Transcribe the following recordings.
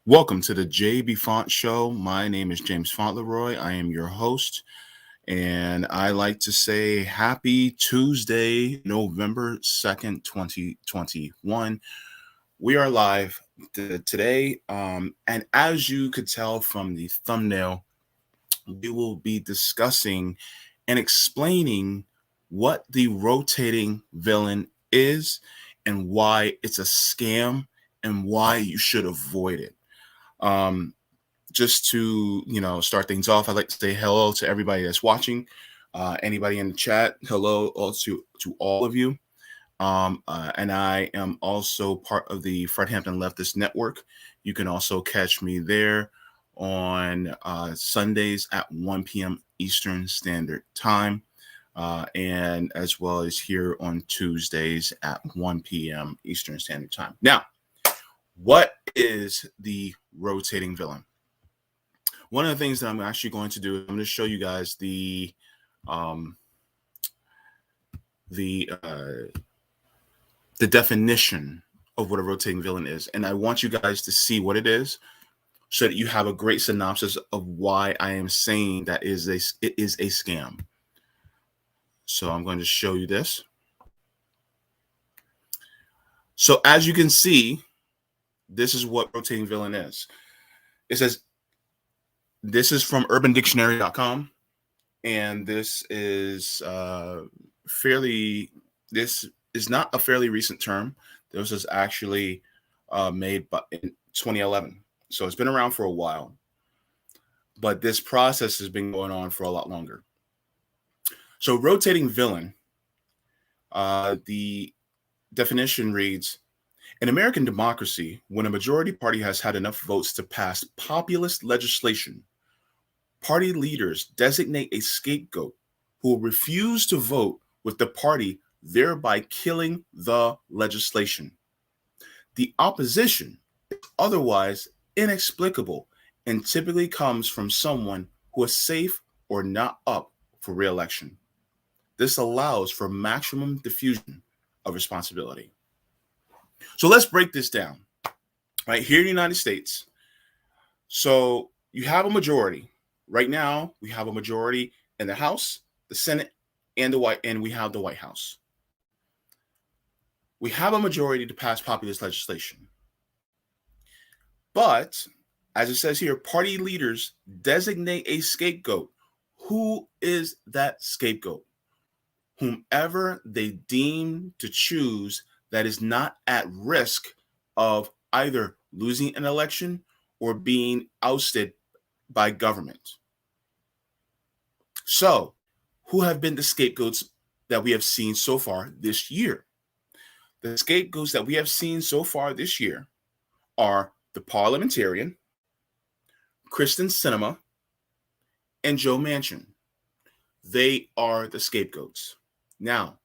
Welcome to the JB Font Show. My name is James Fauntleroy. I am your host, and I like to say happy Tuesday, November 2nd, 2021. We are live today, and as you could tell from the thumbnail, we will be discussing and explaining what the rotating villain is and why it's a scam and why you should avoid it. Um, just to start things off, I'd like to say hello to everybody that's watching. Anybody in the chat, hello to all of you. And I am also part of the Fred Hampton Leftist Network. You can also catch me there on Sundays at 1 p.m. Eastern Standard Time, and as well as here on Tuesdays at 1 p.m. Eastern Standard Time. Now, what is the rotating villain? One of the things that I'm actually going to do is I'm going to show you guys the definition of what a rotating villain is, and I want you guys to see what it is, so that you have a great synopsis of why I am saying that it is a scam. So I'm going to show you this. So as you can see, this is what rotating villain is. It says, this is from urbandictionary.com, and this is this is not a fairly recent term. This was actually made in 2011. So it's been around for a while, but this process has been going on for a lot longer. So rotating villain, the definition reads, in American democracy, when a majority party has had enough votes to pass populist legislation, party leaders designate a scapegoat who will refuse to vote with the party, thereby killing the legislation. The opposition is otherwise inexplicable and typically comes from someone who is safe or not up for re-election. This allows for maximum diffusion of responsibility. So let's break this down. Right here in the United States, so you have a majority. Right now, we have a majority in the House, the Senate, and we have the White House. We have a majority to pass populist legislation. But, as it says here, party leaders designate a scapegoat. Who is that scapegoat? Whomever they deem to choose that is not at risk of either losing an election or being ousted by government. So, who have been the scapegoats that we have seen so far this year? The scapegoats that we have seen so far this year are the parliamentarian, Kristen Sinema, and Joe Manchin. They are the scapegoats. Now,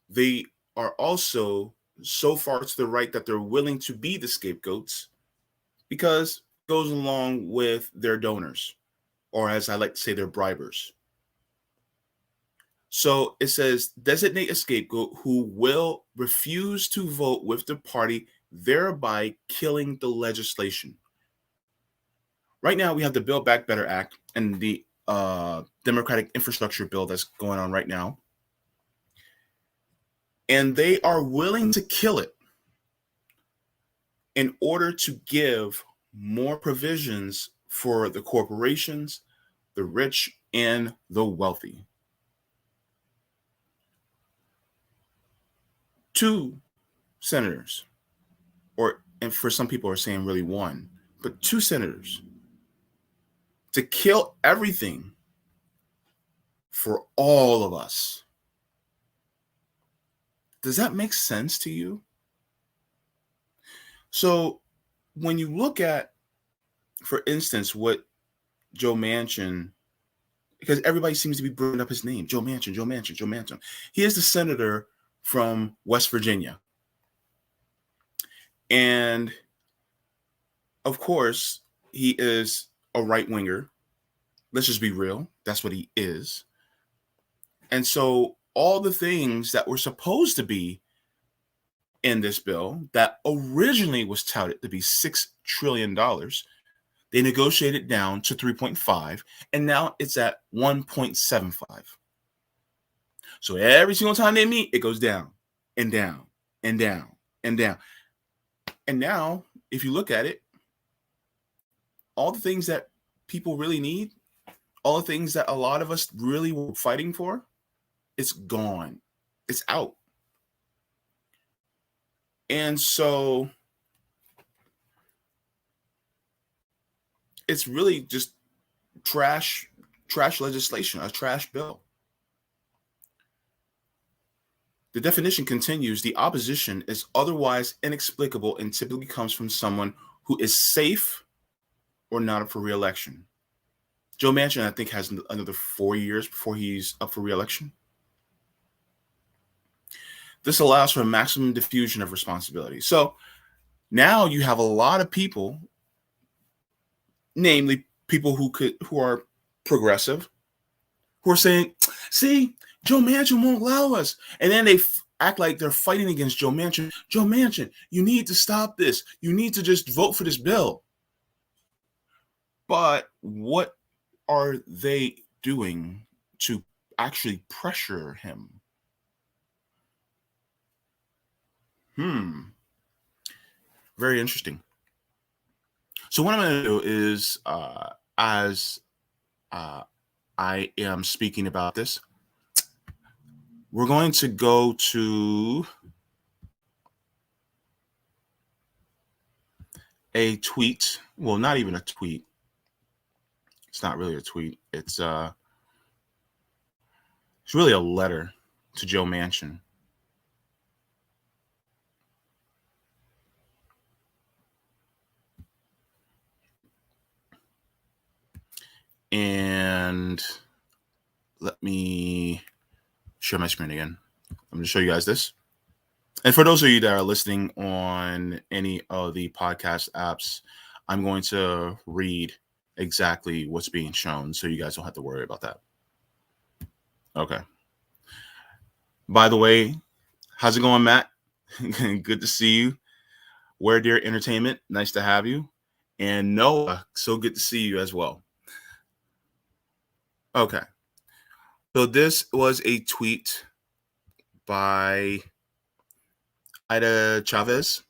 they are also so far to the right that they're willing to be the scapegoats because it goes along with their donors, or as I like to say, their bribers. So it says, designate a scapegoat who will refuse to vote with the party, thereby killing the legislation. Right now, we have the Build Back Better Act and the Democratic Infrastructure Bill that's going on right now. And they are willing to kill it in order to give more provisions for the corporations, the rich, and the wealthy. Two senators, and for some people are saying really one, but two senators, to kill everything for all of us. Does that make sense to you? So when you look at, for instance, what Joe Manchin, because everybody seems to be bringing up his name, Joe Manchin, Joe Manchin, Joe Manchin. He is the senator from West Virginia. And of course, he is a right-winger. Let's just be real. That's what he is. And so all the things that were supposed to be in this bill that originally was touted to be $6 trillion. They negotiated it down to 3.5, and now it's at 1.75. So every single time they meet, it goes down and down and down and down. And now, if you look at it, all the things that people really need, all the things that a lot of us really were fighting for, it's gone. It's out. And so it's really just trash legislation, a trash bill. The definition continues: the opposition is otherwise inexplicable and typically comes from someone who is safe or not up for re-election. Joe Manchin, I think, has another 4 years before he's up for re-election. This allows for a maximum diffusion of responsibility. So now you have a lot of people, namely people who are progressive, who are saying, see, Joe Manchin won't allow us. And then they act like they're fighting against Joe Manchin. Joe Manchin, you need to stop this. You need to just vote for this bill. But what are they doing to actually pressure him? Very interesting. So what I'm going to do is, as I am speaking about this, we're going to go to a tweet. Well, not even a tweet. It's not really a tweet. It's really a letter to Joe Manchin. And let me share my screen again. I'm going to show you guys this. And for those of you that are listening on any of the podcast apps, I'm going to read exactly what's being shown so you guys don't have to worry about that. Okay. By the way, how's it going, Matt? Good to see you. Where Dear Entertainment, nice to have you. And Noah, so good to see you as well. Okay. So this was a tweet by Ida Chavez.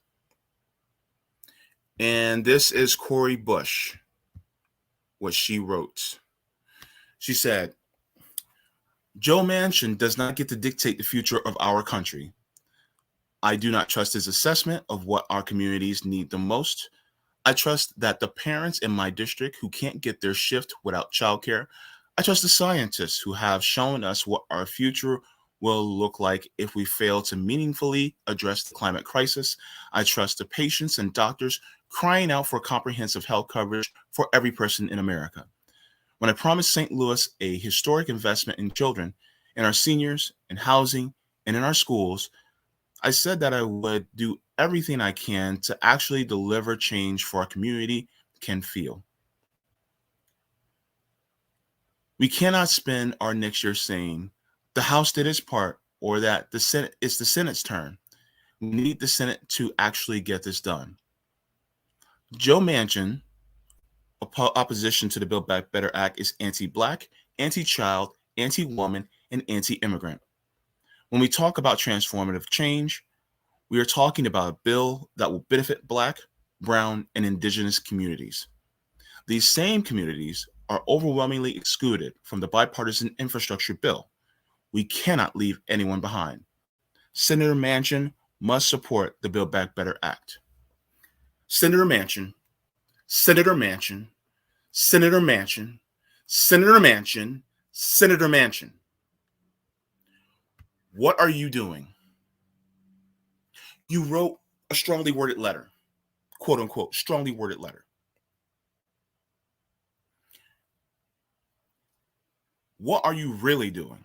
And this is Cori Bush, what she wrote. She said, Joe Manchin does not get to dictate the future of our country. I do not trust his assessment of what our communities need the most. I trust that the parents in my district who can't get their shift without childcare. I trust the scientists who have shown us what our future will look like if we fail to meaningfully address the climate crisis. I trust the patients and doctors crying out for comprehensive health coverage for every person in America. When I promised St. Louis a historic investment in children, in our seniors, in housing, and in our schools, I said that I would do everything I can to actually deliver change for our community can feel. We cannot spend our next year saying the House did its part or that it's the Senate's turn. We need the Senate to actually get this done. Joe Manchin, opposition to the Build Back Better Act, is anti-Black, anti-child, anti-woman, and anti-immigrant. When we talk about transformative change, we are talking about a bill that will benefit Black, Brown, and Indigenous communities. These same communities are overwhelmingly excluded from the bipartisan infrastructure bill. We cannot leave anyone behind. Senator Manchin must support the Build Back Better Act. Senator Manchin, Senator Manchin, Senator Manchin, Senator Manchin, Senator Manchin. What are you doing? You wrote a strongly worded letter, quote unquote, strongly worded letter. What are you really doing?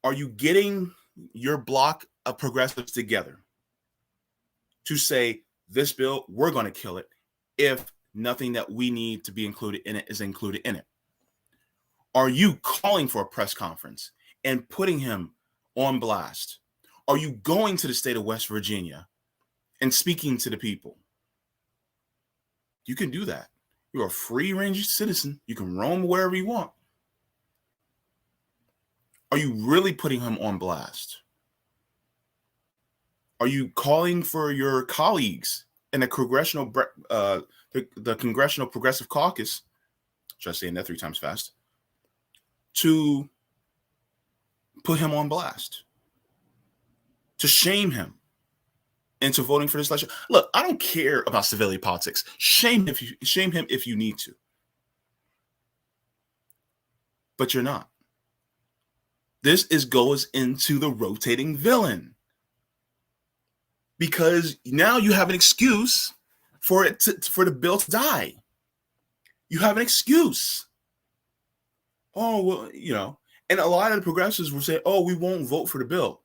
Are you getting your block of progressives together to say, this bill, we're going to kill it if nothing that we need to be included in it is included in it? Are you calling for a press conference and putting him on blast? Are you going to the state of West Virginia and speaking to the people? You can do that. You're a free-range citizen. You can roam wherever you want. Are you really putting him on blast? Are you calling for your colleagues in the Congressional Progressive Caucus, try saying that 3 times fast, to put him on blast, to shame him into voting for this election? Look, I don't care about civilian politics. Shame him if you need to, but you're not. This goes into the rotating villain, because now you have an excuse for the bill to die. You have an excuse. Oh, well, and a lot of the progressives will say, oh, we won't vote for the bill.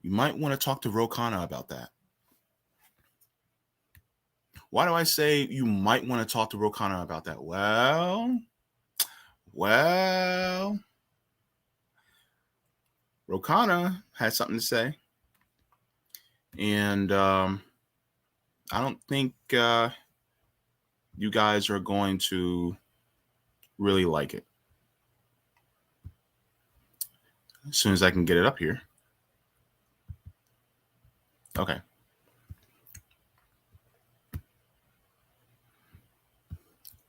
You might want to talk to Ro Khanna about that. Why do I say you might want to talk to Ro Khanna about that? Well, Ro Khanna had something to say. And I don't think you guys are going to really like it. As soon as I can get it up here. Okay.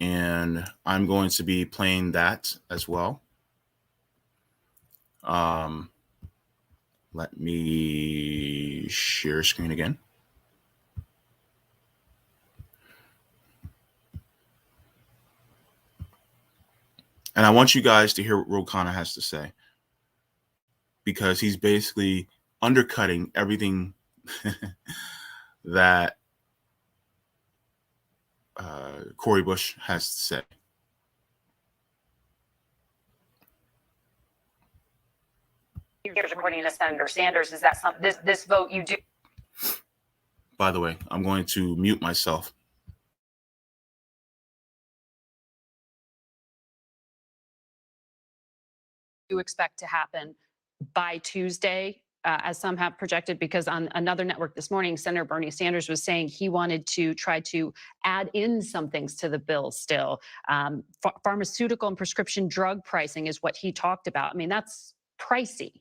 And I'm going to be playing that as well. Let me share screen again. And I want you guys to hear what Ro Khanna has to say, because he's basically undercutting everything that Cori Bush has to say. Years, according to Senator Sanders, is that this vote you do? By the way, I'm going to mute myself. You expect to happen by Tuesday, as some have projected, because on another network this morning, Senator Bernie Sanders was saying he wanted to try to add in some things to the bill still. Pharmaceutical and prescription drug pricing is what he talked about. I mean, that's pricey.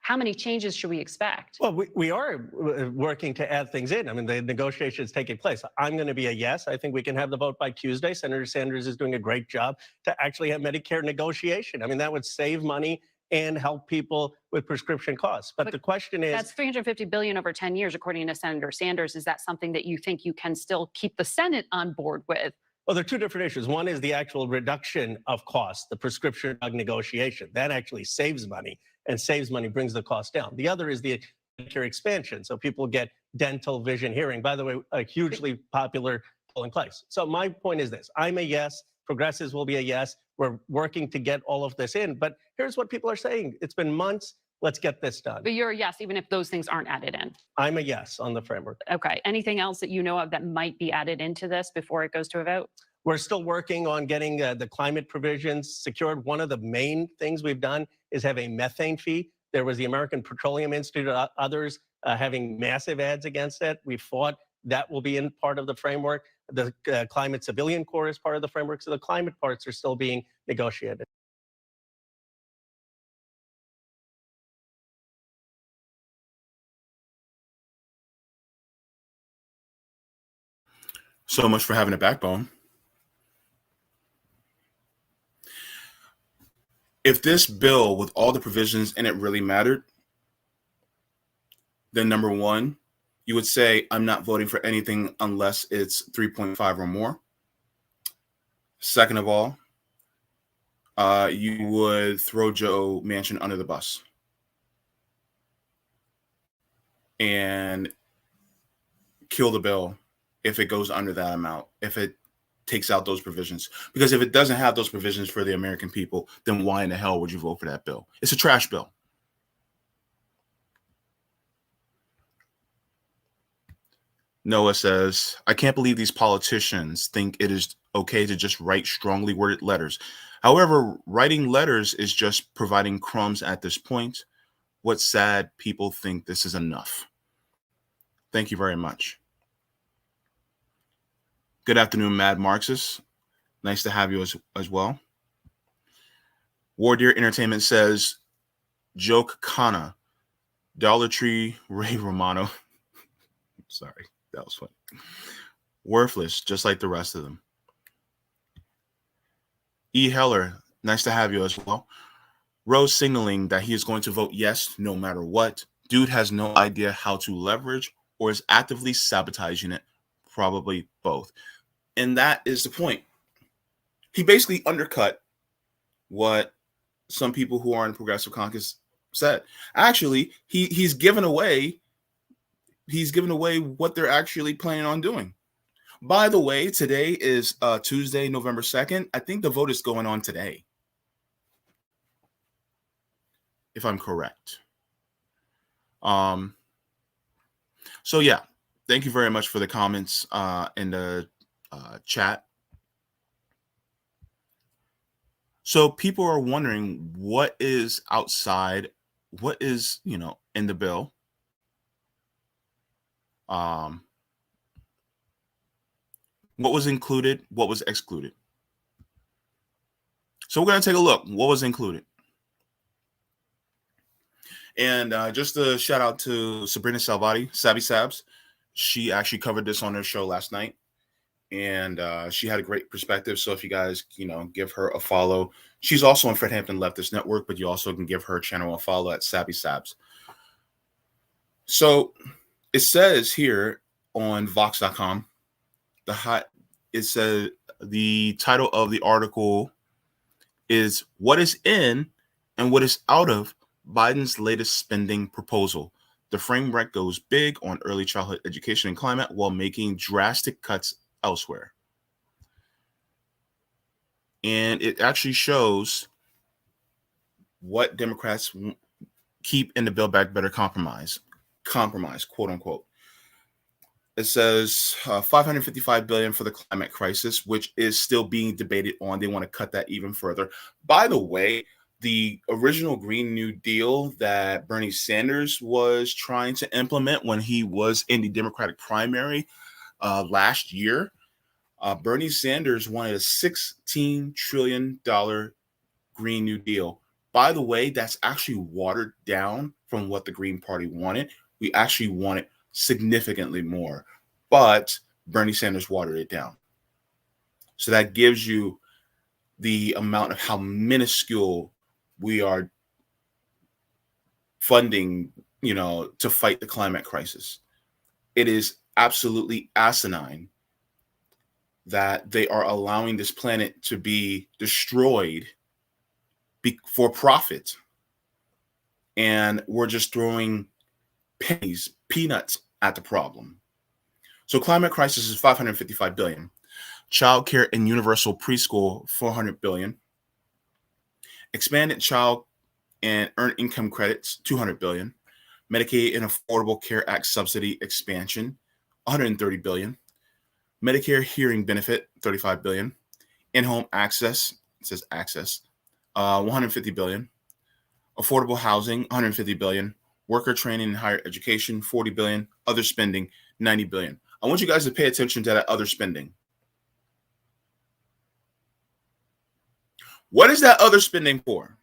How many changes should we expect? Well, we are working to add things in. I mean, the negotiation is taking place. I'm going to be a yes. I think we can have the vote by Tuesday. Senator Sanders is doing a great job to actually have Medicare negotiation. I mean, that would save money and help people with prescription costs. But the question is, that's $350 billion over 10 years, according to Senator Sanders. Is that something that you think you can still keep the Senate on board with? Well, there are two different issues. One is the actual reduction of costs, the prescription drug negotiation. That actually saves money, and saves money brings the cost down. The other is the Medicare expansion. So people get dental, vision, hearing. By the way, a hugely popular polling place. So my point is this. I'm a yes. Progressives will be a yes. We're working to get all of this in. But here's what people are saying. It's been months. Let's get this done. But you're a yes, even if those things aren't added in. I'm a yes on the framework. Okay. Anything else that you know of that might be added into this before it goes to a vote? We're still working on getting the climate provisions secured. One of the main things we've done is have a methane fee. There was the American Petroleum Institute, others having massive ads against it. We fought that will be in part of the framework. The Climate Civilian Corps is part of the framework. So the climate parts are still being negotiated. So much for having a backbone. If this bill with all the provisions in it really mattered, then number one, you would say, I'm not voting for anything unless it's 3.5 or more. Second of all, you would throw Joe Manchin under the bus and kill the bill if it goes under that amount, if it takes out those provisions. Because if it doesn't have those provisions for the American people, then why in the hell would you vote for that bill? It's a trash bill. Noah says, I can't believe these politicians think it is okay to just write strongly worded letters. However, writing letters is just providing crumbs at this point. What's sad, people think this is enough. Thank you very much. Good afternoon, Mad Marxist. Nice to have you as well. War Deer Entertainment says, Joke Kana, Dollar Tree, Ray Romano. Sorry, that was funny. Worthless, just like the rest of them. E. Heller, nice to have you as well. Rose signaling that he is going to vote yes no matter what. Dude has no idea how to leverage or is actively sabotaging it. Probably both. And that is the point. He basically undercut what some people who are in Progressive Caucus said. Actually, he's given away what they're actually planning on doing. By the way, today is Tuesday, November 2nd. I think the vote is going on today, if I'm correct. So yeah, thank you very much for the comments in the chat. So people are wondering what is outside, what is, in the bill. What was included, what was excluded. So we're going to take a look. What was included? And just a shout out to Sabrina Salvati, Savvy Sabs. She actually covered this on her show last night. And she had a great perspective. So if you guys, give her a follow. She's also on Fred Hampton Leftist Network, but you also can give her channel a follow at Savvy Sabs. So it says here on Vox.com, it says the title of the article is What is in and What is Out of Biden's Latest Spending Proposal. The framework goes big on early childhood education and climate while making drastic cuts elsewhere. And it actually shows what Democrats keep in the Build Back Better compromise, quote unquote. It says $555 billion for the climate crisis, which is still being debated on. They want to cut that even further. By the way, the original Green New Deal that Bernie Sanders was trying to implement when he was in the Democratic primary last year, Bernie Sanders wanted a $16 trillion Green New Deal. By the way, that's actually watered down from what the Green Party wanted. We actually wanted significantly more, but Bernie Sanders watered it down. So that gives you the amount of how minuscule we are funding, to fight the climate crisis. It is absolutely asinine that they are allowing this planet to be destroyed for profit. And we're just throwing peanuts at the problem. So climate crisis is $555 billion. Child care and universal preschool, $400 billion. Expanded child and earned income credits, $200 billion. Medicaid and Affordable Care Act subsidy expansion, $130 billion. Medicare hearing benefit, $35 billion. In-home access, it says access, $150 billion. Affordable housing, $150 billion. Worker training and higher education, $40 billion. Other spending, $90 billion. I want you guys to pay attention to that other spending. What is that other spending for?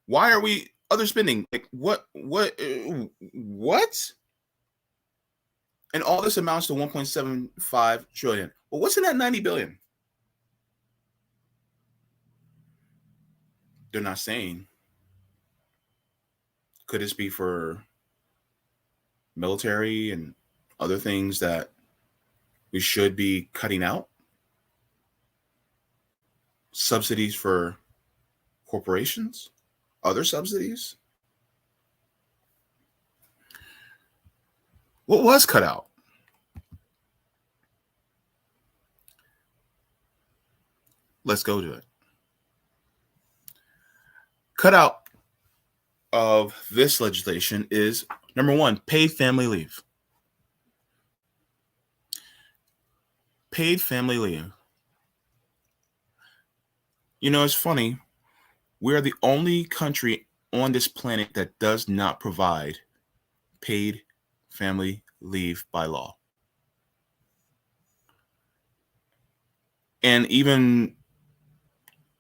Why are we other spending? Like what? And all this amounts to 1.75 trillion. Well, what's in that 90 billion? They're not saying. Could this be for military and other things that we should be cutting out? Subsidies for corporations? Other subsidies? What was cut out? Let's go to it. Cut out of this legislation is Number one, paid family leave. Paid family leave. You know, it's funny. We are the only country on this planet that does not provide paid family leave by law. And even,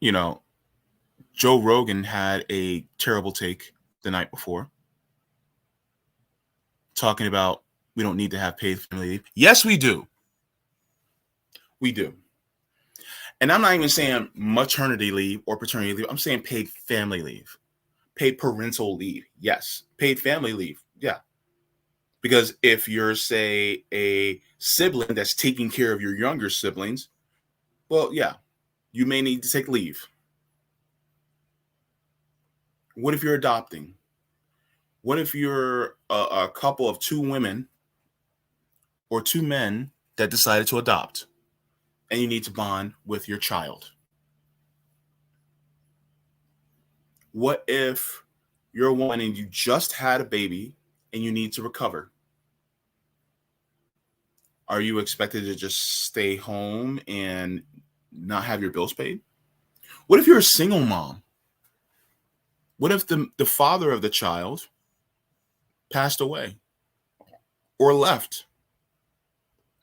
you know, Joe Rogan had a terrible take the night before, talking about we don't need to have paid family leave. Yes, we do. We do. And I'm not even saying maternity leave or paternity leave. I'm saying paid family leave, paid parental leave. Yes. Paid family leave. Yeah. Because if you're, say, a sibling that's taking care of your younger siblings, well, yeah, you may need to take leave. What if you're adopting? What if you're a couple of two women or two men that decided to adopt and you need to bond with your child? What if you're a woman and you just had a baby and you need to recover? Are you expected to just stay home and not have your bills paid? What if you're a single mom? What if the father of the child passed away or left?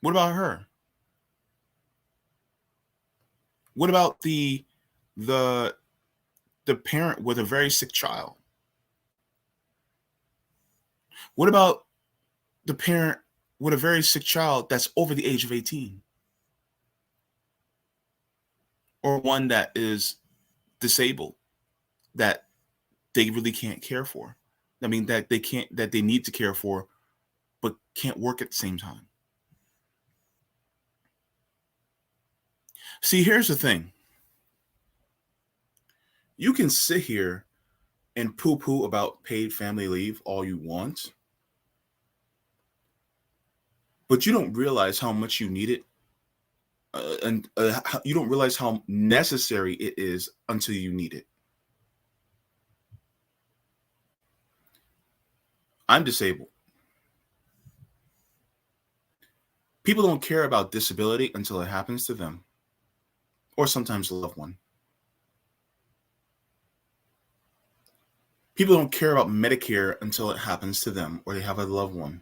What about her? What about the parent with a very sick child? What about the parent with a very sick child that's over the age of 18? Or one that is disabled that they really can't care for? I mean, that they need to care for, but can't work at the same time. See, here's the thing. You can sit here and poo-poo about paid family leave all you want, but you don't realize how much you need it, and you don't realize how necessary it is until you need it. I'm disabled. People don't care about disability until it happens to them, or sometimes a loved one. People don't care about Medicare until it happens to them or they have a loved one.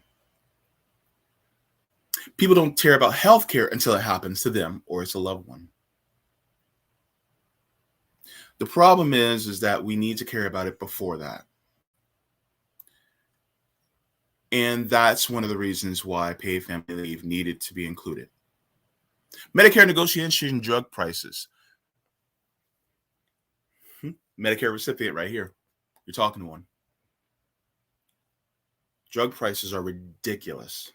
People don't care about healthcare until it happens to them or it's a loved one. The problem is that we need to care about it before that. And that's one of the reasons why paid family leave needed to be included. Medicare negotiation drug prices. Medicare recipient right here. You're talking to one. Drug prices are ridiculous.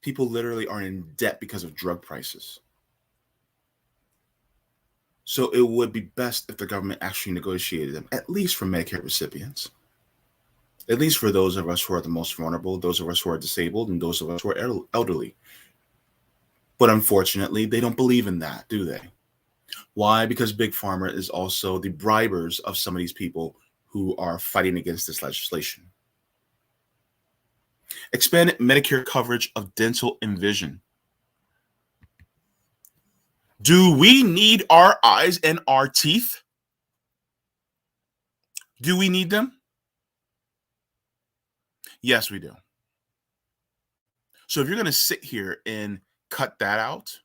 People literally are in debt because of drug prices. So it would be best if the government actually negotiated them, at least for Medicare recipients. At least for those of us who are the most vulnerable, those of us who are disabled, and those of us who are elderly. But unfortunately, they don't believe in that, do they? Why? Because Big Pharma is also the bribers of some of these people who are fighting against this legislation. Expanded Medicare coverage of dental and vision. Do we need our eyes and our teeth? Do we need them? Yes, we do. So if you're going to sit here and cut that out,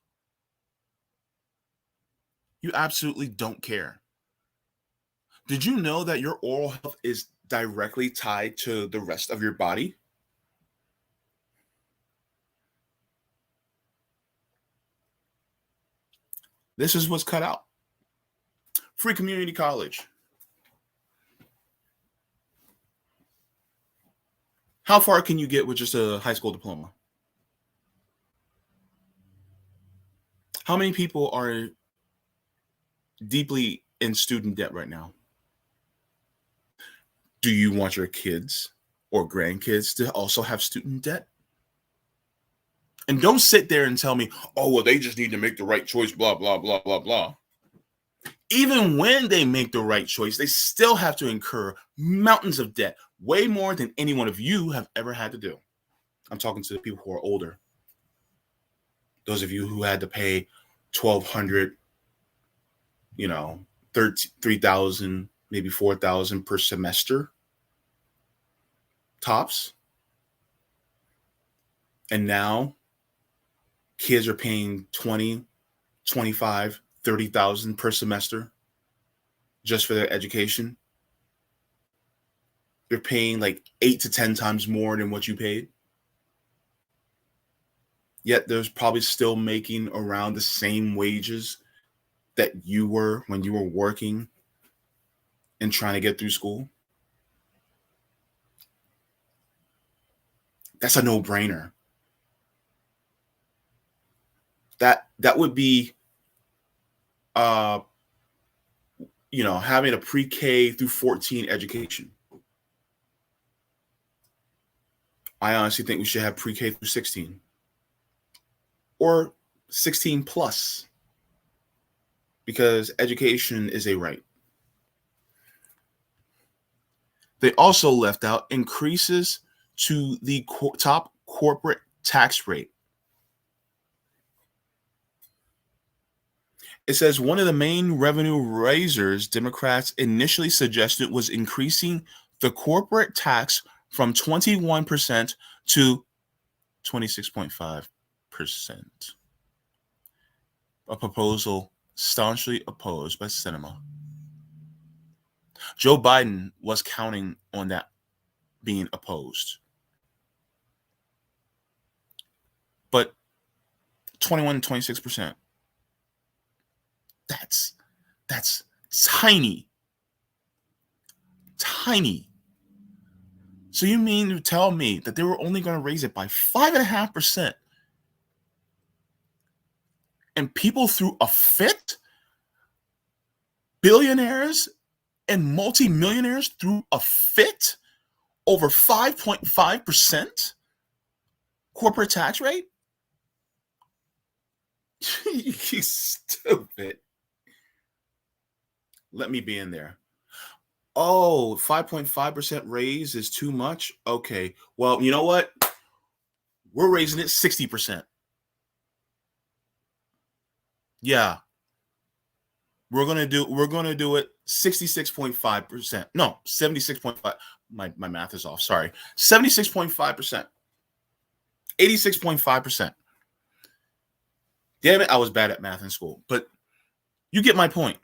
you absolutely don't care. Did you know that your oral health is directly tied to the rest of your body? This is what's cut out. Free community college. How far can you get with just a high school diploma? How many people are deeply in student debt right now? Do you want your kids or grandkids to also have student debt? And don't sit there and tell me, oh, well, they just need to make the right choice, blah, blah, blah, blah, blah. Even when they make the right choice, they still have to incur mountains of debt, way more than any one of you have ever had to do. I'm talking to the people who are older. Those of you who had to pay $1,200, 3,000, maybe 4,000 per semester tops. And now kids are paying 20, 25, 30,000 per semester just for their education. They're paying like 8 to 10 times more than what you paid. Yet there's probably still making around the same wages that you were when you were working and trying to get through school. That's a no-brainer. That would be having a pre-K through 14 education. I honestly think we should have pre-K through 16 or 16 plus, because education is a right. They also left out increases to the top corporate tax rate. It says one of the main revenue raisers Democrats initially suggested was increasing the corporate tax from 21% to 26.5%. A proposal staunchly opposed by Sinema. Joe Biden was counting on that being opposed. But 21 to 26%. That's tiny. Tiny. So you mean to tell me that they were only going to raise it by 5.5%? And people threw a fit? Billionaires and multimillionaires threw a fit over 5.5% corporate tax rate? You stupid. Let me be in there. Oh, 5.5% raise is too much? Okay. Well, you know what? We're raising it 60%. Yeah. We're gonna do it 66.5%. No, 76.5. My math is off. Sorry. 76.5%. 86.5%. Damn it, I was bad at math in school. But you get my point.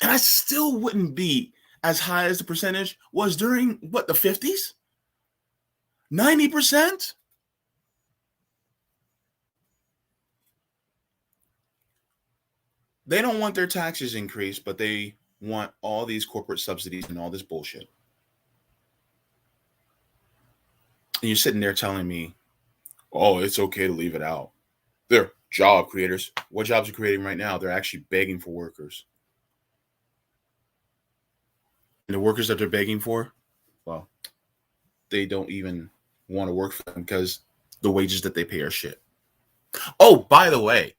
And I still wouldn't be as high as the percentage was during, the 50s? 90%? They don't want their taxes increased, but they want all these corporate subsidies and all this bullshit. And you're sitting there telling me, oh, it's okay to leave it out. They're job creators. What jobs are creating right now? They're actually begging for workers. And the workers that they're begging for, well, they don't even want to work for them because the wages that they pay are shit. Oh, by the way,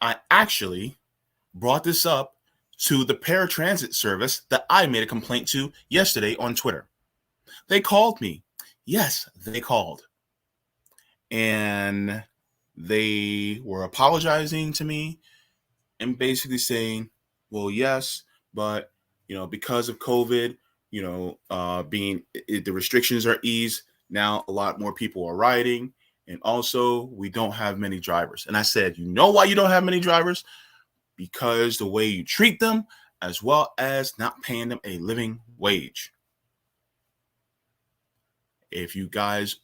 I actually brought this up to the paratransit service that I made a complaint to yesterday on Twitter. They called me. Yes, they called. And they were apologizing to me and basically saying, well, yes, but, because of COVID, the restrictions are eased. Now a lot more people are riding. And also we don't have many drivers. And I said, you know why you don't have many drivers? Because the way you treat them, as well as not paying them a living wage. If you guys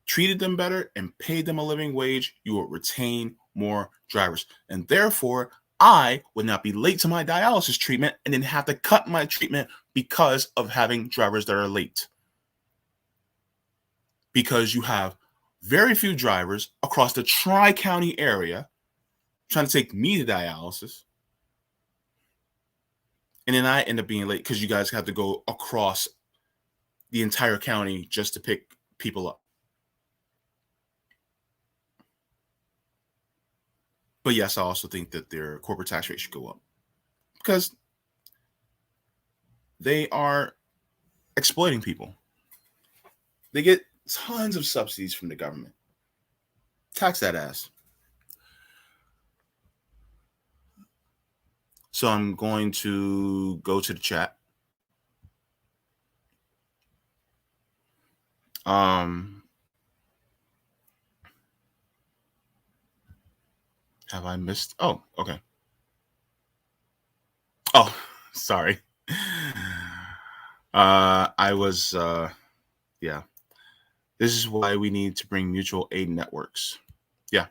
treated them better and paid them a living wage, you will retain more drivers. And therefore, I would not be late to my dialysis treatment and then have to cut my treatment because of having drivers that are late. Because you have very few drivers across the Tri-County area trying to take me to dialysis. And then I end up being late because you guys have to go across the entire county just to pick people up. But yes, I also think that their corporate tax rate should go up because they are exploiting people. They get tons of subsidies from the government. Tax that ass. So I'm going to go to the chat. Have I missed? Oh, okay. Oh, sorry. I was, yeah. This is why we need to bring mutual aid networks. Yeah.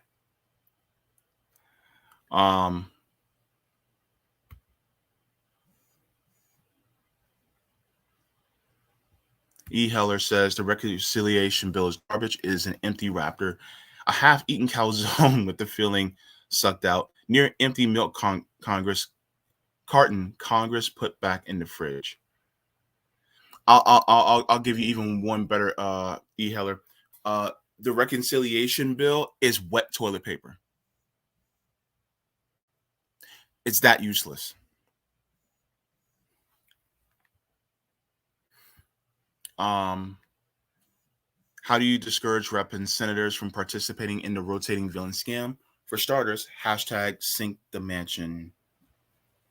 E. Heller says the reconciliation bill is garbage. It is an empty wrapper, a half-eaten calzone with the filling sucked out. Near empty milk carton Congress put back in the fridge. I'll give you even one better. E. Heller, the reconciliation bill is wet toilet paper. It's that useless. How do you discourage rep and senators from participating in the rotating villain scam? For starters, hashtag sink the mansion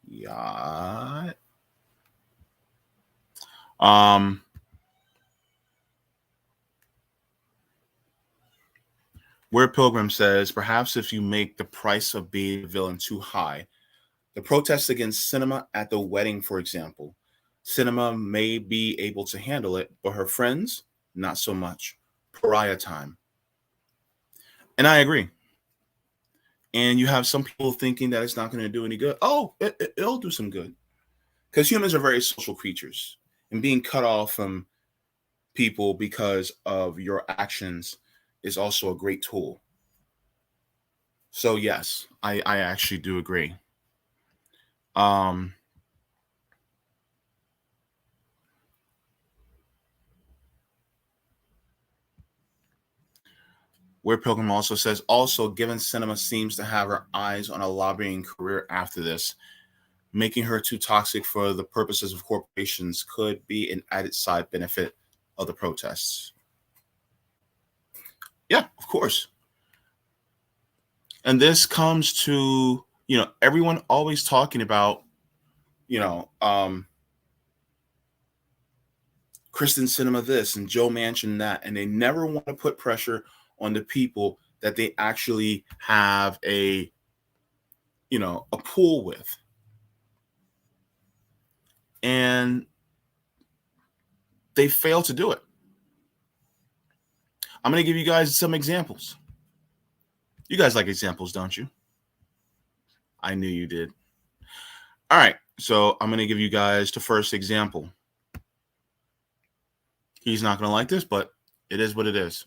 yacht. Where Pilgrim says, perhaps if you make the price of being a villain too high, the protests against Cinema at the wedding, for example, Cinema may be able to handle it, but her friends, not so much. Pariah time. And I agree. And you have some people thinking that it's not going to do any good. Oh, it'll do some good. Because humans are very social creatures. And being cut off from people because of your actions is also a great tool. So, yes, I actually do agree. Where Pilgrim also says, also, given Cinema seems to have her eyes on a lobbying career after this, making her too toxic for the purposes of corporations could be an added side benefit of the protests. Yeah, of course. And this comes to, everyone always talking about, Kristen Cinema this and Joe Manchin that, and they never want to put pressure on the people that they actually have a pool with. And they fail to do it. I'm going to give you guys some examples. You guys like examples, don't you? I knew you did. All right. So I'm going to give you guys the first example. He's not going to like this, but it is what it is.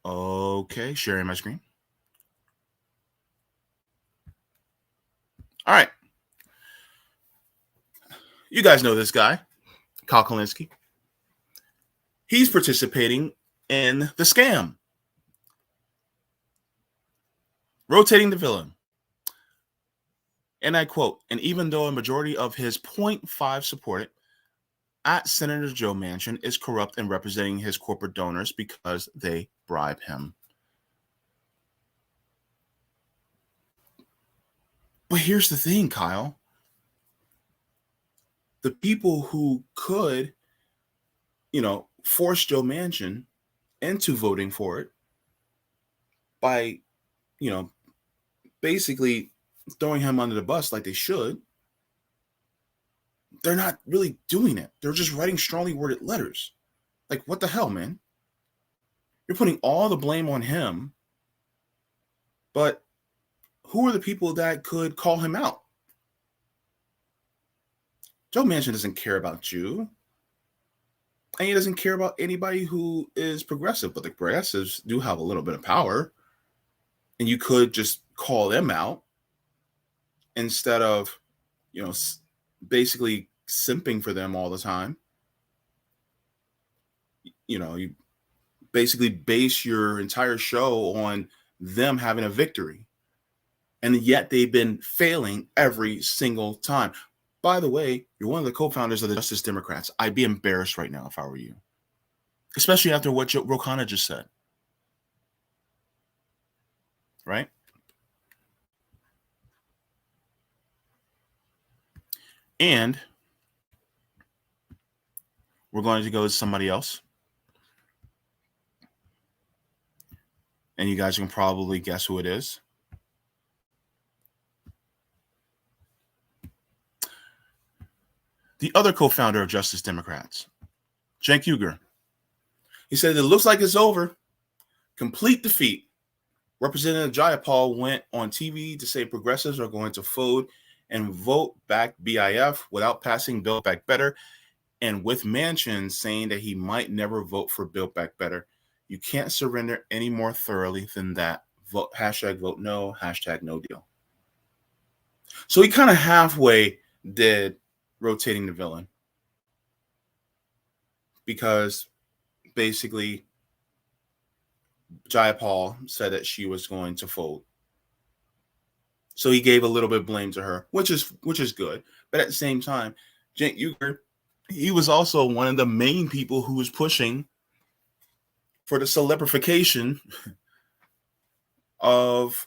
Okay. Sharing my screen. All right. You guys know this guy, Kyle Kalinske. He's participating in the scam. Rotating the villain. And I quote, and even though a majority of his 0.5 support it, at Senator Joe Manchin is corrupt and representing his corporate donors because they bribe him. But here's the thing, Kyle. The people who could, force Joe Manchin into voting for it by, basically throwing him under the bus like they should, they're not really doing it. They're just writing strongly worded letters. Like, what the hell, man? You're putting all the blame on him, but who are the people that could call him out? Joe Manchin doesn't care about you. And he doesn't care about anybody who is progressive, but the progressives do have a little bit of power. And you could just call them out instead of, basically simping for them all the time. You basically base your entire show on them having a victory. And yet they've been failing every single time. By the way, you're one of the co-founders of the Justice Democrats. I'd be embarrassed right now if I were you, especially after what Ro Khanna just said. Right? And we're going to go to somebody else. And you guys can probably guess who it is. The other co-founder of Justice Democrats, Cenk Uygur. He said, it looks like it's over. Complete defeat. Representative Jayapal went on TV to say progressives are going to fold and vote back BIF without passing Build Back Better, and with Manchin saying that he might never vote for Build Back Better. You can't surrender any more thoroughly than that. Vote, #vote no, #no deal. So he kind of halfway did rotating the villain, because basically Jayapal said that she was going to fold. So he gave a little bit of blame to her, which is good. But at the same time, Cenk Uygur, he was also one of the main people who was pushing for the celebrification of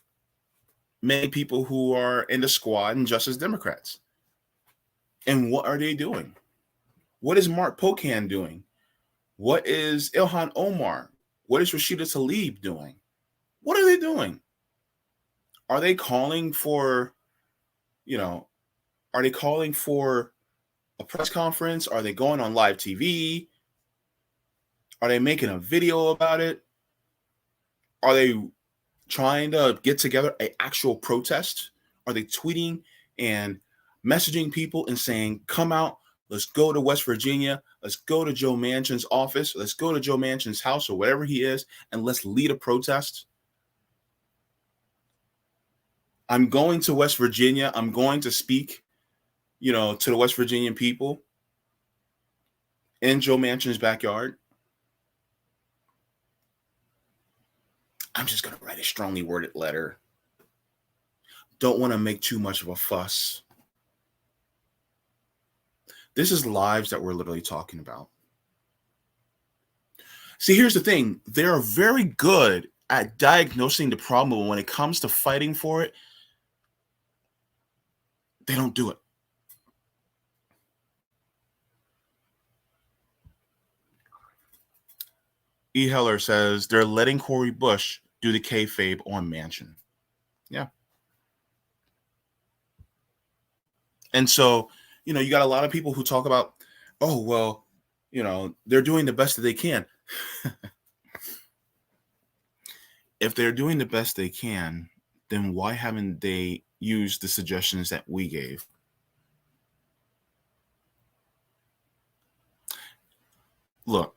many people who are in the squad and Justice Democrats. And what are they doing? What is Mark Pocan doing? What is Ilhan Omar? What is Rashida Tlaib doing? What are they doing? Are they calling for, are they calling for a press conference? Are they going on live TV? Are they making a video about it? Are they trying to get together an actual protest? Are they tweeting and messaging people and saying, come out, let's go to West Virginia, let's go to Joe Manchin's office, let's go to Joe Manchin's house or wherever he is, and let's lead a protest? I'm going to West Virginia. I'm going to speak, to the West Virginian people in Joe Manchin's backyard. I'm just going to write a strongly worded letter. Don't want to make too much of a fuss. This is lives that we're literally talking about. See, here's the thing. They're very good at diagnosing the problem, but when it comes to fighting for it, they don't do it. E. Heller says they're letting Cori Bush do the kayfabe on Manchin. Yeah. And so, you got a lot of people who talk about, oh, well, they're doing the best that they can. If they're doing the best they can, then why haven't they used the suggestions that we gave? Look,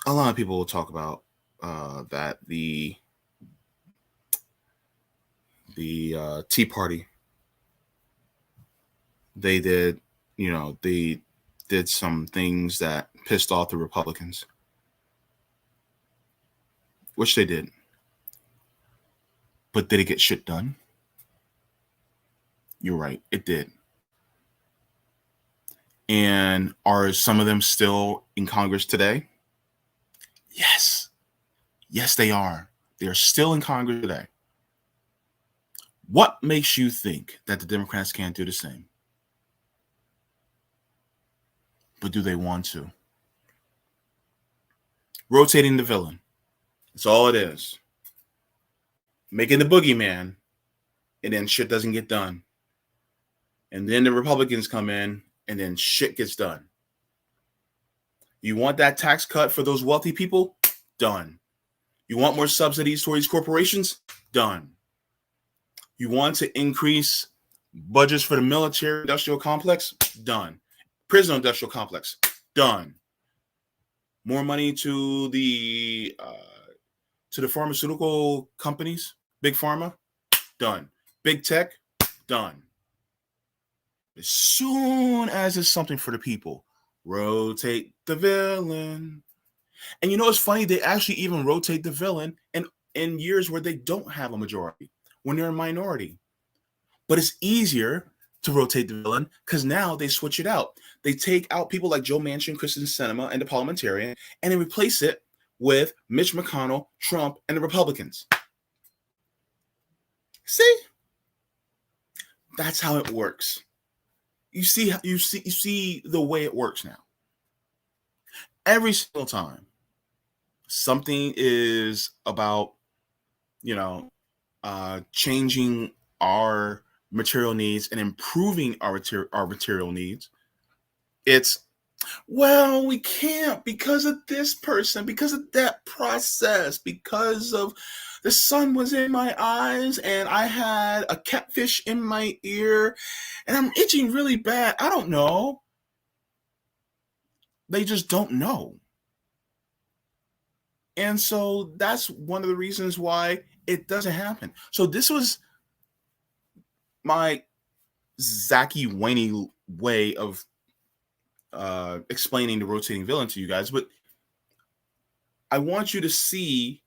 a lot of people will talk about that the Tea Party, they did some things that pissed off the Republicans, which they did. But did it get shit done? You're right, it did. And are some of them still in Congress today? Yes. Yes, they are. They are still in Congress today. What makes you think that the Democrats can't do the same? But do they want to? Rotating the villain. That's all it is. Making the boogeyman, and then shit doesn't get done. And then the Republicans come in, and then shit gets done. You want that tax cut for those wealthy people? Done. You want more subsidies for these corporations? Done. You want to increase budgets for the military industrial complex? Done. Prison industrial complex? Done. More money to the pharmaceutical companies? Big pharma? Done. Big tech? Done. As soon as it's something for the people, rotate the villain. And it's funny, they actually even rotate the villain in years where they don't have a majority, when they're a minority. But it's easier to rotate the villain because now they switch it out. They take out people like Joe Manchin, Kristen Sinema, and the parliamentarian, and they replace it with Mitch McConnell, Trump, and the Republicans. See? That's how it works. You see the way it works now. Every single time something is about, changing our material needs and improving our material needs, it's, well, we can't because of this person, because of that process, because of the sun was in my eyes and I had a catfish in my ear and I'm itching really bad. I don't know. They just don't know. And so that's one of the reasons why it doesn't happen. So this was my Zachy Waney way of explaining the rotating villain to you guys. But I want you to see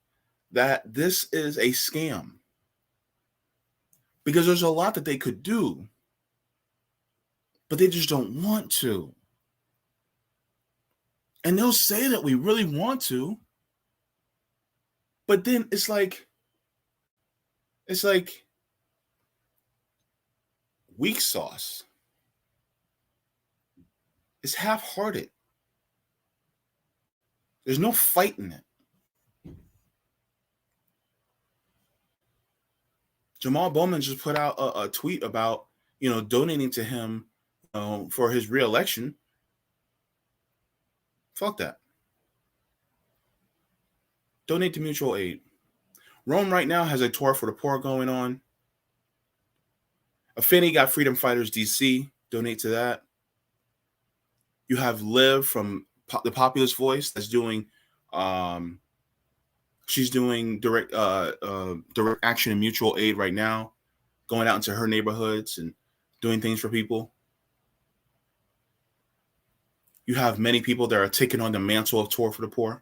that this is a scam. Because there's a lot that they could do, but they just don't want to. And they'll say that we really want to, but then it's like weak sauce. It's half-hearted. There's no fight in it. Jamal Bowman just put out a tweet about, donating to him for his re-election. Fuck that. Donate to mutual aid. Rome right now has a tour for the poor going on. Affinity got Freedom Fighters DC. Donate to that. You have Liv from the Populist Voice that's doing, she's doing direct action and mutual aid right now, going out into her neighborhoods and doing things for people. You have many people that are taking on the mantle of tour for the poor.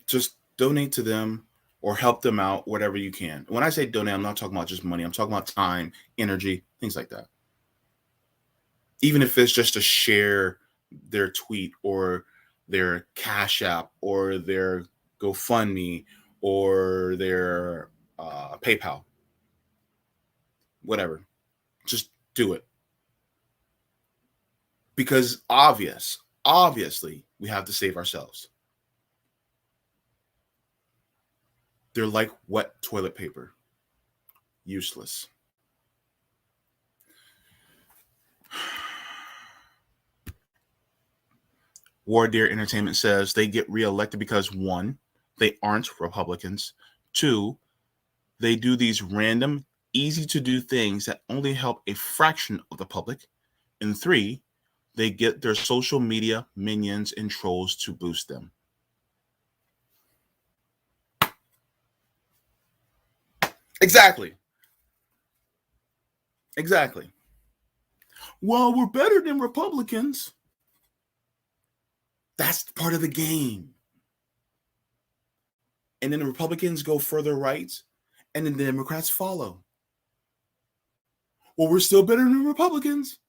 Just donate to them or help them out, whatever you can. When I say donate, I'm not talking about just money. I'm talking about time, energy, things like that. Even if it's just to share their tweet or their Cash App or their GoFundMe or their PayPal, whatever. Just do it. Because obviously, we have to save ourselves. They're like wet toilet paper. Useless. War Deer Entertainment says they get reelected because 1, they aren't Republicans. 2, they do these random, easy to do things that only help a fraction of the public. And 3, they get their social media minions and trolls to boost them. Exactly. Well, we're better than Republicans. That's part of the game. And then the Republicans go further right, and then the Democrats follow. Well, we're still better than Republicans.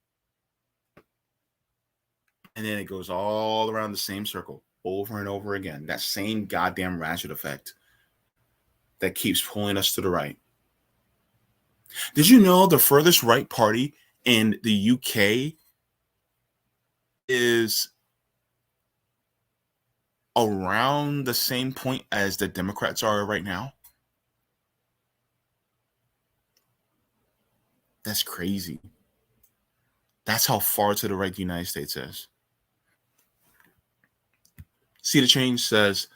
And then it goes all around the same circle over and over again. That same goddamn ratchet effect that keeps pulling us to the right. Did you know the furthest right party in the UK is around the same point as the Democrats are right now? That's crazy. That's how far to the right the United States is. See the Change says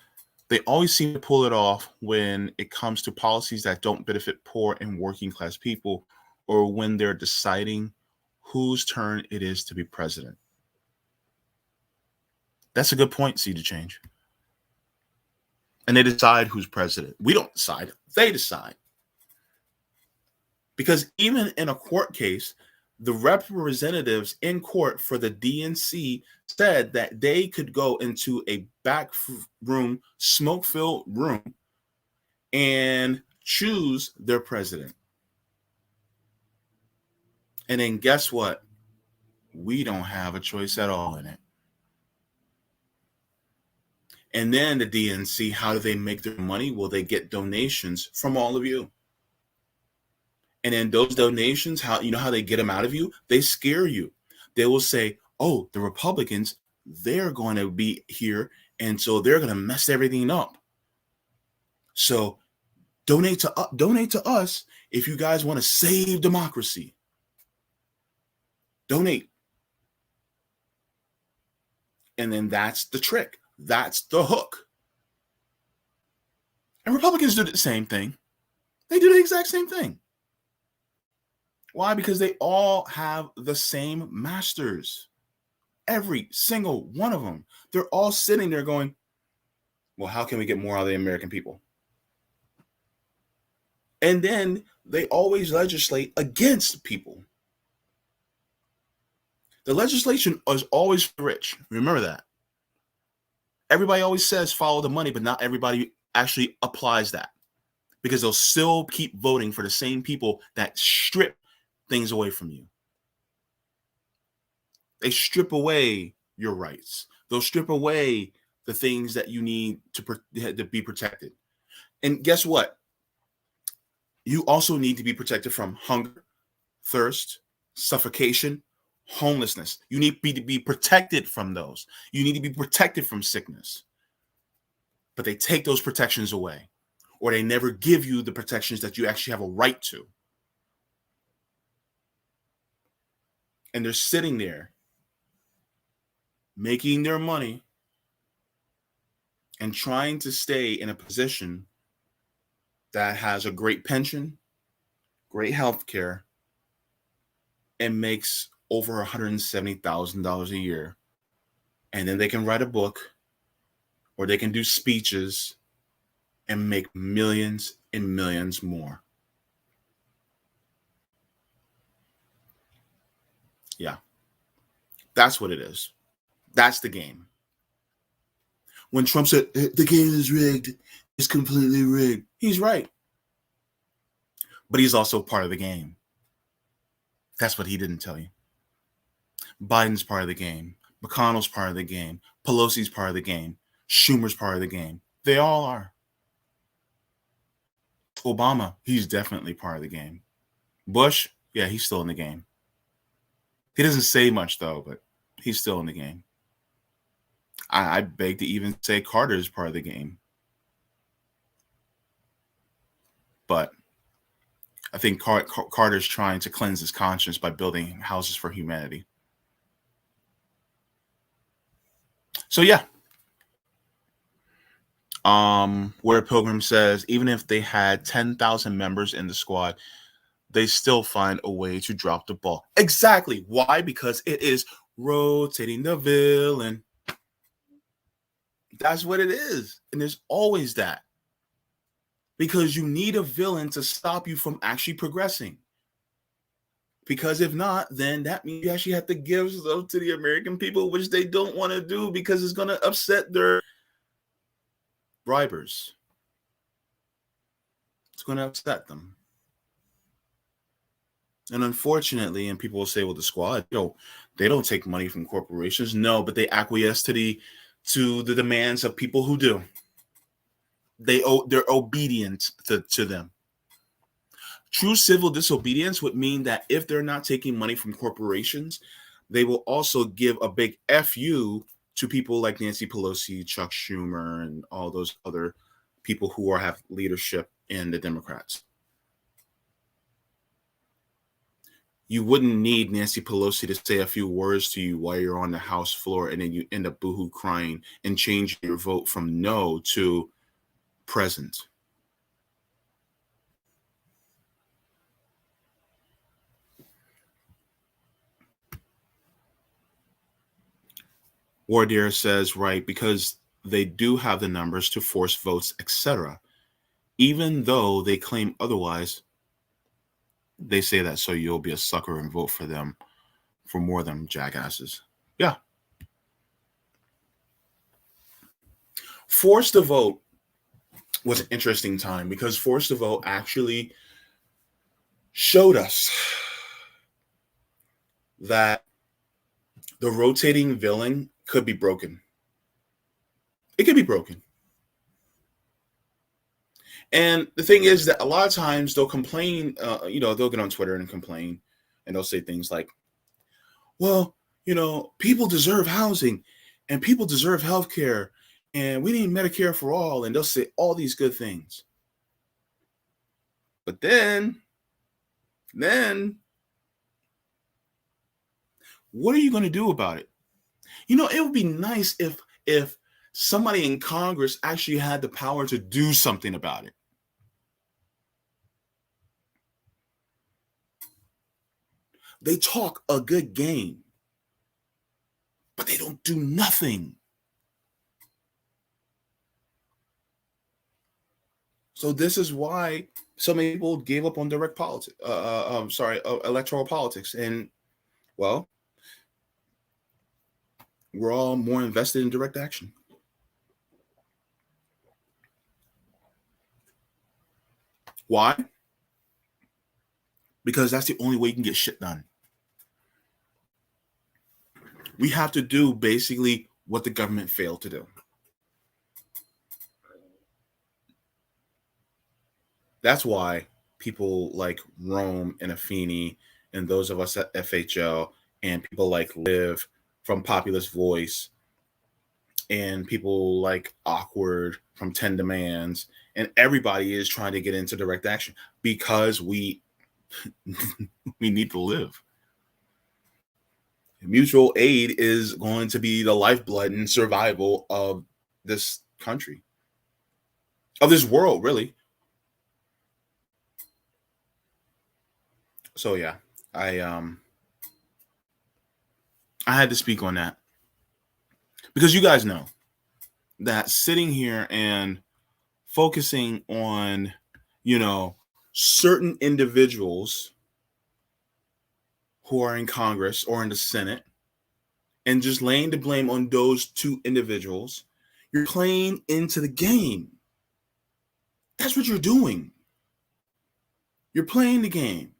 they always seem to pull it off when it comes to policies that don't benefit poor and working class people, or when they're deciding whose turn it is to be president. That's a good point, See the Change. And they decide who's president. We don't decide. They decide. Because even in a court case, the representatives in court for the DNC said that they could go into a back room, smoke-filled room, and choose their president. And then guess what? We don't have a choice at all in it. And then the DNC, how do they make their money? Well, they get donations from all of you. And then those donations, how they get them out of you? They scare you. They will say, oh, the Republicans, they're going to be here, and so they're going to mess everything up. So donate to us if you guys want to save democracy. Donate. And then that's the trick. That's the hook. And Republicans do the same thing. They do the exact same thing. Why? Because they all have the same masters. Every single one of them. They're all sitting there going, well, how can we get more out of the American people? And then they always legislate against people. The legislation is always for the rich. Remember that. Everybody always says follow the money, but not everybody actually applies that, because they'll still keep voting for the same people that strip things away from you. They strip away your rights. They'll strip away the things that you need to be protected. And guess what? You also need to be protected from hunger, thirst, suffocation, homelessness. You need to be protected from those. You need to be protected from sickness. But they take those protections away, or they never give you the protections that you actually have a right to. And they're sitting there making their money and trying to stay in a position that has a great pension, great health care, and makes over $170,000 a year. And then they can write a book, or they can do speeches and make millions and millions more. Yeah, that's what it is. That's the game. When Trump said the game is rigged, it's completely rigged, he's right. But he's also part of the game. That's what he didn't tell you. Biden's part of the game. McConnell's part of the game. Pelosi's part of the game. Schumer's part of the game. They all are. Obama, he's definitely part of the game. Bush, yeah, he's still in the game. He doesn't say much, though, but he's still in the game. I beg to even say Carter is part of the game. But I think Carter's trying to cleanse his conscience by building houses for humanity. So, yeah. Where Pilgrim says, even if they had 10,000 members in the squad, they still find a way to drop the ball. Exactly. Why? Because it is rotating the villain. That's what it is. And there's always that. Because you need a villain to stop you from actually progressing. Because if not, then that means you actually have to give stuff to the American people, which they don't want to do because it's going to upset their bribers. It's going to upset them. And unfortunately, and people will say, well, the squad, they don't take money from corporations. No, but they acquiesce to the demands of people who do. They're obedient to them. True civil disobedience would mean that if they're not taking money from corporations, they will also give a big FU to people like Nancy Pelosi, Chuck Schumer, and all those other people who have leadership in the Democrats. You wouldn't need Nancy Pelosi to say a few words to you while you're on the House floor, and then you end up boohoo crying and change your vote from no to present. Wardier says, right, because they do have the numbers to force votes, etc. Even though they claim otherwise, they say that so you'll be a sucker and vote for them for more than jackasses. Yeah. Force the vote was an interesting time because Force the Vote actually showed us that the rotating villain could be broken. It could be broken. And the thing is that a lot of times they'll complain, they'll get on Twitter and complain, and they'll say things like, well, people deserve housing and people deserve health care and we need Medicare for all. And they'll say all these good things. But then what are you going to do about it? It would be nice if somebody in Congress actually had the power to do something about it. They talk a good game, but they don't do nothing. So this is why so many people gave up on direct politics. Electoral politics, and well, we're all more invested in direct action. Why? Because that's the only way you can get shit done. We have to do basically what the government failed to do. That's why people like Rome and Affini and those of us at FHL and people like Liv from Populist Voice and people like Awkward from 10 Demands and everybody is trying to get into direct action because we need to live. Mutual aid is going to be the lifeblood and survival of this country, of this world, really. So yeah, I had to speak on that because you guys know that sitting here and focusing on, certain individuals who are in Congress or in the Senate and just laying the blame on those two individuals, you're playing into the game. That's what you're doing. You're playing the game.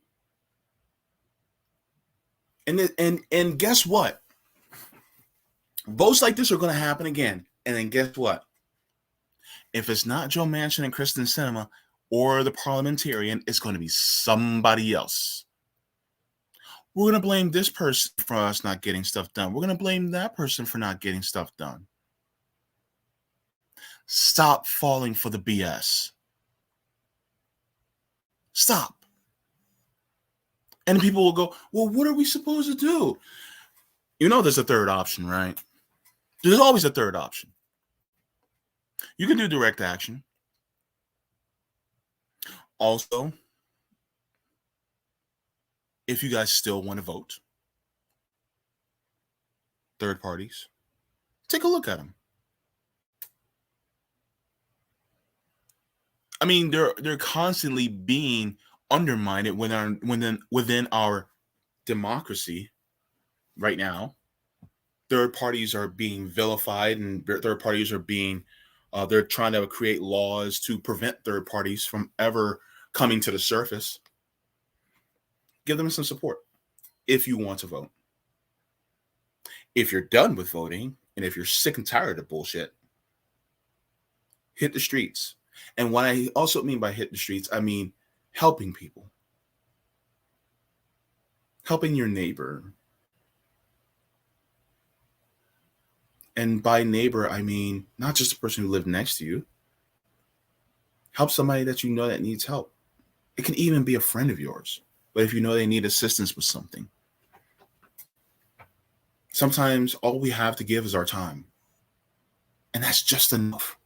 And guess what? Votes like this are going to happen again. And then guess what? If it's not Joe Manchin and Kristen Sinema or the parliamentarian, it's going to be somebody else. We're going to blame this person for us not getting stuff done. We're going to blame that person for not getting stuff done. Stop falling for the BS. Stop. And people will go, well, what are we supposed to do? There's a third option, right? There's always a third option. You can do direct action. Also, if you guys still want to vote, third parties, take a look at them. I mean, they're constantly being undermined within our democracy right now. Third parties are being vilified, and third parties are being they're trying to create laws to prevent third parties from ever coming to the surface. Give them some support if you want to vote. If you're done with voting, and if you're sick and tired of bullshit, hit the streets. And what I also mean by hit the streets, I mean helping people. Helping your neighbor. And by neighbor, I mean not just the person who lives next to you. Help somebody that you know that needs help. It can even be a friend of yours. But if you know they need assistance with something. Sometimes all we have to give is our time. And that's just enough.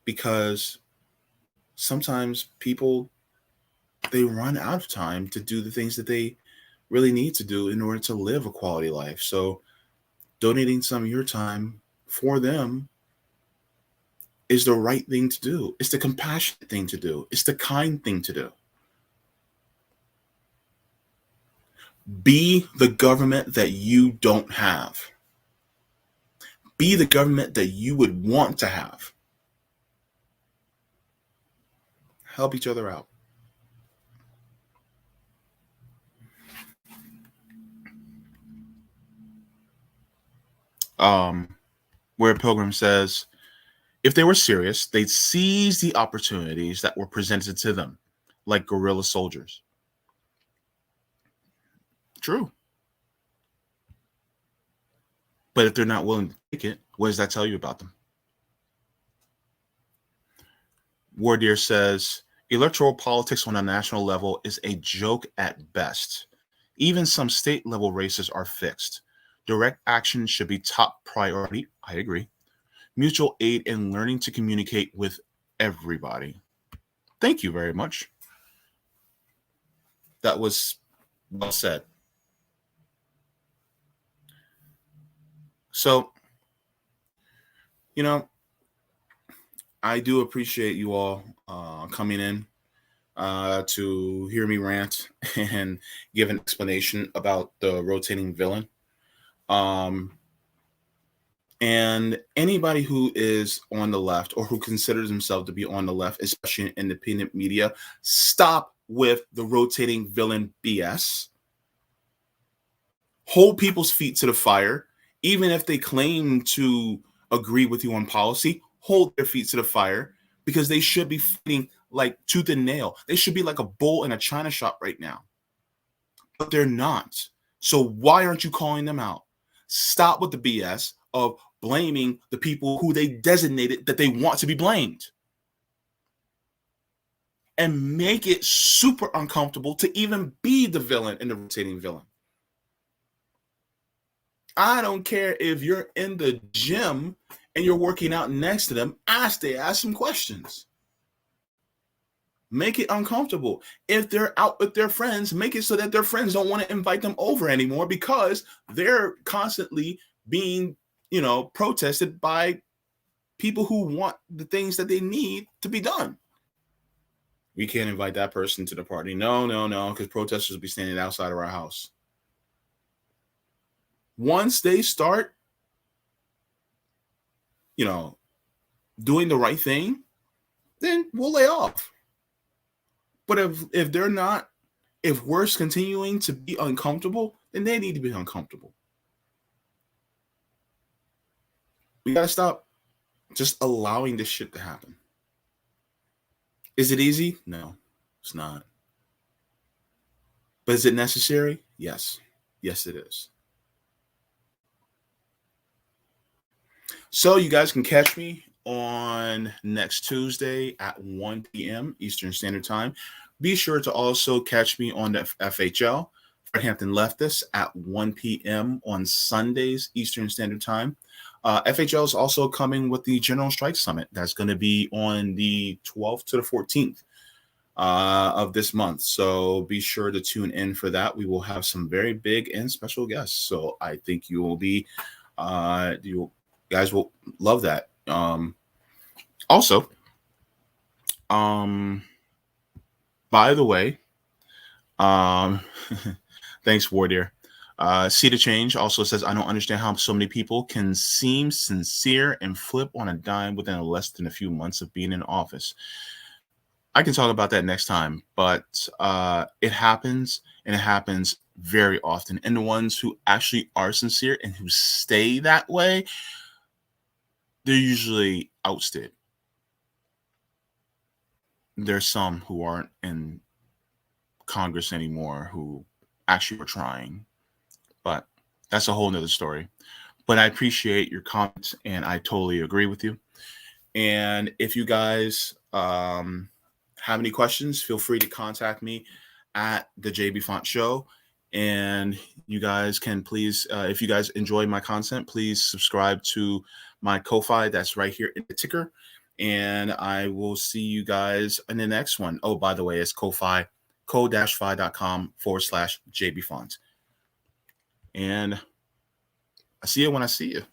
Because sometimes people, they run out of time to do the things that they really need to do in order to live a quality life. So donating some of your time for them is the right thing to do. It's the compassionate thing to do. It's the kind thing to do. Be the government that you don't have. be the government that you would want to have. Help each other out. Where Pilgrim says, if they were serious, they'd seize the opportunities that were presented to them, like guerrilla soldiers. True. But if they're not willing to take it, what does that tell you about them? Wardeer says, electoral politics on a national level is a joke at best. Even some state level races are fixed. Direct action should be top priority. I agree. Mutual aid and learning to communicate with everybody. Thank you very much. That was well said. So, I do appreciate you all coming in to hear me rant and give an explanation about the rotating villain. And anybody who is on the left or who considers himself to be on the left, especially in independent media, stop with the rotating villain BS. Hold people's feet to the fire. Even if they claim to agree with you on policy, hold their feet to the fire, because they should be fighting like tooth and nail. They should be like a bull in a china shop right now. But they're not. So why aren't you calling them out? Stop with the BS of blaming the people who they designated that they want to be blamed. And make it super uncomfortable to even be the villain and the rotating villain. I don't care if you're in the gym and you're working out next to them, ask some questions. Make it uncomfortable. If they're out with their friends, make it so that their friends don't want to invite them over anymore because they're constantly being, protested by people who want the things that they need to be done. We can't invite that person to the party. No, because protesters will be standing outside of our house. Once they start, doing the right thing, then we'll lay off. But if they're not, if we're continuing to be uncomfortable, then they need to be uncomfortable. We got to stop just allowing this shit to happen. Is it easy? No, it's not. But is it necessary? Yes. Yes, it is. So you guys can catch me on next Tuesday at 1 p.m. Eastern Standard Time. Be sure to also catch me on the FHL, Hampton Leftists, at 1 p.m. on Sundays Eastern Standard Time. FHL is also coming with the General Strike Summit. That's going to be on the 12th to the 14th of this month. So be sure to tune in for that. We will have some very big and special guests. So I think you will be, you guys will love that. Also, by the way, thanks, Wardeer. See the Change also says, I don't understand how so many people can seem sincere and flip on a dime within less than a few months of being in office. I can talk about that next time, but it happens, and it happens very often. And the ones who actually are sincere and who stay that way, they're usually ousted. There's some who aren't in Congress anymore who actually were trying, but that's a whole nother story. But I appreciate your comments, and I totally agree with you. And if you guys have any questions, feel free to contact me at the JB Font Show. And you guys can please, if you guys enjoy my content, please subscribe to my Ko-Fi. That's right here in the ticker. And I will see you guys in the next one. Oh, by the way, it's Ko-Fi, ko-fi.com/JB Font. And I see you when I see you.